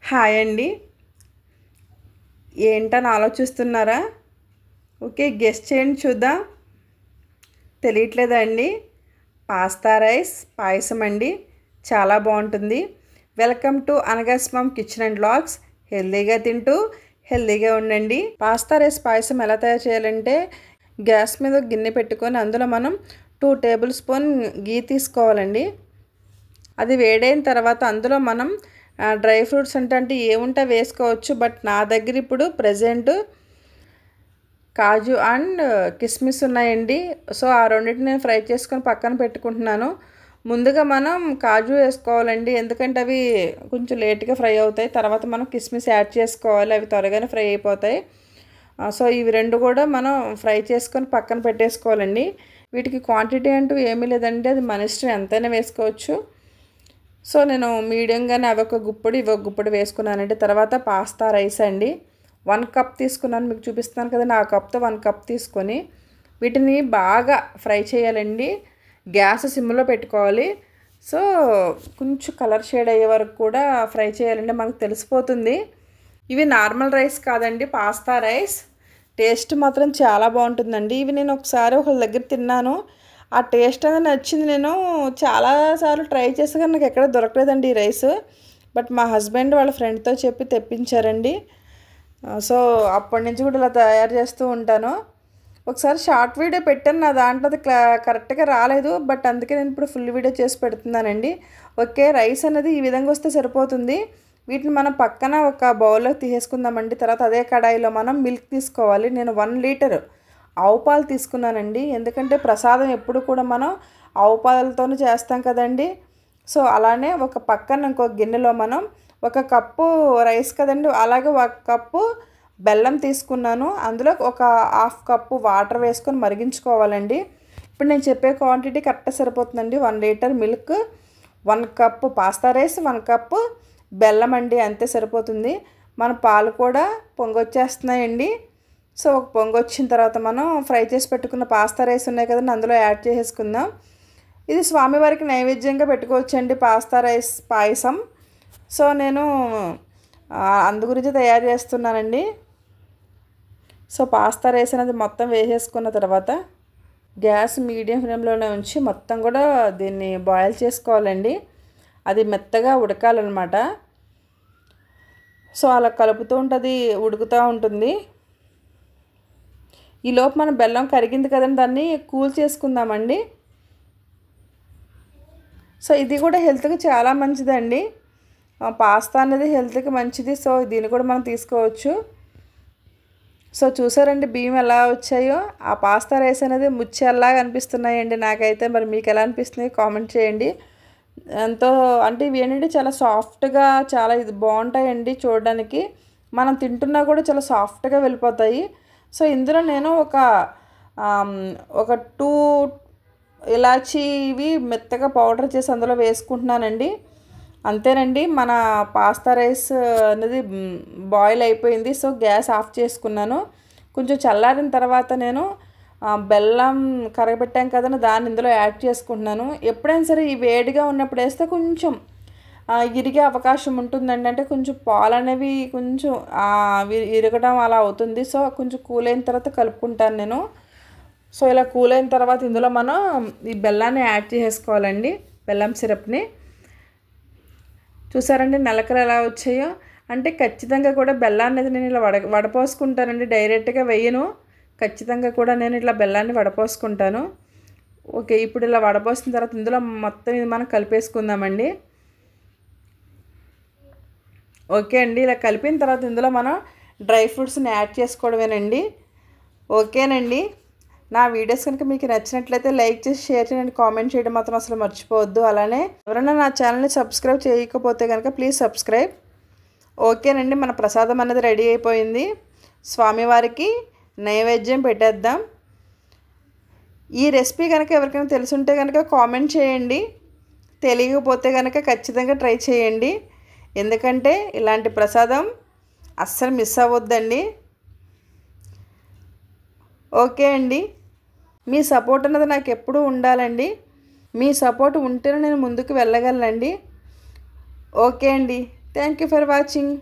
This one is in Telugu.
హాయ్ అండి. ఏంటని ఆలోచిస్తున్నారా? ఓకే, గెస్ చేయండి చూద్దాం. తెలియట్లేదా అండి? పాస్తా రైస్ పాయసం అండి. చాలా బాగుంటుంది. Welcome to Anagas mom kitchen and vlogs. హెల్తీగా తింటూ హెల్తీగా ఉండండి. పాస్తా రైస్ పాయసం ఎలా తయారు చేయాలంటే, గ్యాస్ మీద గిన్నె పెట్టుకొని అందులో మనం 2 టేబుల్ స్పూన్ గీ తీసుకోవాలండి. అది వేడైన తర్వాత అందులో మనం డ్రై ఫ్రూట్స్ అంటే ఏముంటే వేసుకోవచ్చు. బట్ నా దగ్గర ఇప్పుడు ప్రజెంట్ కాజు అండ్ కిస్మిస్ ఉన్నాయండి. సో ఆ రెండింటిని నేను ఫ్రై చేసుకొని పక్కన పెట్టుకుంటున్నాను. ముందుగా మనం కాజు వేసుకోవాలండి, ఎందుకంటే అవి కొంచెం లేట్గా ఫ్రై అవుతాయి. తర్వాత మనం కిస్మిస్ యాడ్ చేసుకోవాలి, అవి త్వరగానే ఫ్రై అయిపోతాయి. సో ఇవి రెండు కూడా మనం ఫ్రై చేసుకొని పక్కన పెట్టేసుకోవాలండి. వీటికి క్వాంటిటీ అంటూ ఏమీ లేదండి, అది మన ఇష్టం, ఎంతైనా వేసుకోవచ్చు. సో నేను మీడియంగానే అవి ఒక గుప్పుడు ఇవి ఒక గుప్పుడు వేసుకున్నానండి. తర్వాత పాస్తా రైస్ అండి 1 కప్ తీసుకున్నాను, మీకు చూపిస్తున్నాను కదండి. ఆ కప్తో 1 కప్ తీసుకొని వీటిని బాగా ఫ్రై చేయాలండి. గ్యాస్ సిమ్లో పెట్టుకోవాలి. సో కొంచెం కలర్ షేడ్ అయ్యే వరకు కూడా ఫ్రై చేయాలండి. మనకు తెలిసిపోతుంది ఇవి నార్మల్ రైస్ కాదండి, పాస్తా రైస్. టేస్ట్ మాత్రం చాలా బాగుంటుందండి. ఇవి నేను ఒకసారి ఒకళ్ళ దగ్గర తిన్నాను, ఆ టేస్ట్ అనేది నచ్చింది. నేను చాలాసార్లు ట్రై చేస్తే కానీ నాకు ఎక్కడ దొరకలేదండి ఈ రైస్. బట్ మా హస్బెండ్ వాళ్ళ ఫ్రెండ్తో చెప్పి తెప్పించారండి. సో అప్పటి నుంచి కూడా ఇలా తయారు చేస్తూ ఉంటాను. ఒకసారి షార్ట్ వీడియో పెట్టాను, నా దాంట్లో అది కరెక్ట్గా రాలేదు. బట్ అందుకే నేను ఇప్పుడు ఫుల్ వీడియో చేసి పెడుతున్నానండి. ఓకే, రైస్ అనేది ఈ విధంగా వస్తే సరిపోతుంది. వీటిని మనం పక్కన ఒక బౌల్లో తీసేసుకుందామండి. తర్వాత అదే కడాయిలో మనం మిల్క్ తీసుకోవాలి. నేను 1 లీటర్ ఆవు పాలు తీసుకున్నానండి, ఎందుకంటే ప్రసాదం ఎప్పుడు కూడా మనం ఆవు పాలతోనే చేస్తాం కదండి. సో అలానే ఒక పక్కన ఇంకో గిన్నెలో మనం 1 కప్పు రైస్ కదండి, అలాగే 1 కప్పు బెల్లం తీసుకున్నాను. అందులో ఒక 1/2 కప్పు వాటర్ వేసుకొని మరిగించుకోవాలండి. ఇప్పుడు నేను చెప్పే క్వాంటిటీ కరెక్ట్గా సరిపోతుందండి. 1 litre milk, 1 cup pasta rice, 1 cup బెల్లం అండి, అంతే సరిపోతుంది. మన పాలు కూడా పొంగొచ్చేస్తున్నాయండి. సో ఒక పొంగు వచ్చిన తర్వాత మనం ఫ్రై చేసి పెట్టుకున్న పాస్తా రైస్ ఉన్నాయి కదండి, అందులో యాడ్ చేసేసుకుందాం. ఇది స్వామివారికి నైవేద్యంగా పెట్టుకోవచ్చండి, పాస్తా రైస్ పాయసం. సో నేను అందు గురించి తయారు చేస్తున్నానండి. సో పాస్తా రైస్ అనేది మొత్తం వేసేసుకున్న తర్వాత గ్యాస్ మీడియం ఫ్లేమ్లోనే ఉంచి మొత్తం కూడా దీన్ని బాయిల్ చేసుకోవాలండి. అది మెత్తగా ఉడకాలన్నమాట. సో అలా కలుపుతూ ఉంటుంది, ఉడుకుతూ ఉంటుంది. ఈలోపు మనం బెల్లం కరిగింది కదండి, దాన్ని కూల్ చేసుకుందామండి. సో ఇది కూడా హెల్త్కి చాలా మంచిదండి. పాస్తా అనేది హెల్త్కి మంచిది. సో దీన్ని కూడా మనం తీసుకోవచ్చు. సో చూసారండి బియ్యం ఎలా వచ్చాయో. ఆ పాస్తా రైస్ అనేది ముచ్చెల్లాగా అనిపిస్తున్నాయండి నాకైతే. మరి మీకు ఎలా అనిపిస్తుంది కామెంట్ చేయండి. ఎంతో అంటే ఇవి ఏంటంటే చాలా సాఫ్ట్గా, చాలా ఇది బాగుంటాయండి చూడడానికి. మనం తింటున్నా కూడా చాలా సాఫ్ట్గా వెళ్ళిపోతాయి. సో ఇందులో నేను ఒక 2 ఇలాచీ ఇవి మెత్తగా పౌడర్ చేసి అందులో వేసుకుంటున్నానండి. అంతేనండి, మన పాస్తా రైస్ అనేది బాయిల్ అయిపోయింది. సో గ్యాస్ ఆఫ్ చేసుకున్నాను. కొంచెం చల్లారిన తర్వాత నేను బెల్లం కరగబెట్టాం కదండి, దాన్ని ఇందులో యాడ్ చేసుకుంటున్నాను. ఎప్పుడైనా సరే ఈ వేడిగా ఉన్నప్పుడు వేస్తే కొంచెం ఇరిగే అవకాశం ఉంటుందండి. అంటే కొంచెం పాలు అనేవి కొంచెం ఇరగడం అలా అవుతుంది. సో కొంచెం కూల్ అయిన తర్వాత కలుపుకుంటాను నేను. సో ఇలా కూల్ అయిన తర్వాత ఇందులో మనం ఈ బెల్లాన్ని యాడ్ చేసేసుకోవాలండి, బెల్లం సిరప్ని. చూసారండి నలకలు ఎలా వచ్చాయో. అంటే ఖచ్చితంగా కూడా బెల్లాన్ని అనేది నేను ఇలా వడపోసుకుంటానండి, డైరెక్ట్గా వేయను. ఖచ్చితంగా కూడా నేను ఇట్లా బెల్లాన్ని వడపోసుకుంటాను. ఓకే, ఇప్పుడు ఇలా వడపోసిన తర్వాత ఇందులో మొత్తం ఇది మనం కలిపేసుకుందామండి. ఓకే అండి, ఇలా కలిపిన తర్వాత ఇందులో మనం డ్రై ఫ్రూట్స్ని యాడ్ చేసుకోవడమేనండి. ఓకేనండి, నా వీడియోస్ కనుక మీకు నచ్చినట్లయితే లైక్ చేసి షేర్ చేయండి, కామెంట్ చేయడం మాత్రం అసలు మర్చిపోవద్దు. అలానే ఎవరైనా నా ఛానల్ని సబ్స్క్రైబ్ చేయకపోతే కనుక ప్లీజ్ సబ్స్క్రైబ్. ఓకేనండి, మన ప్రసాదం అనేది రెడీ అయిపోయింది. స్వామివారికి నైవేద్యం పెట్టేద్దాం. ఈ రెసిపీ కనుక ఎవరికైనా తెలుసుంటే కనుక కామెంట్ చేయండి, తెలియకపోతే కనుక ఖచ్చితంగా ట్రై చేయండి. ఎందుకంటే ఇలాంటి ప్రసాదం అస్సలు మిస్ అవ్వద్దండి. ఓకే అండి, మీ సపోర్ట్ అన్నది నాకు ఎప్పుడూ ఉండాలండి. మీ సపోర్ట్ ఉంటేనే నేను ముందుకు వెళ్ళగలనండి. ఓకే అండి, థ్యాంక్ యూ ఫర్ వాచింగ్.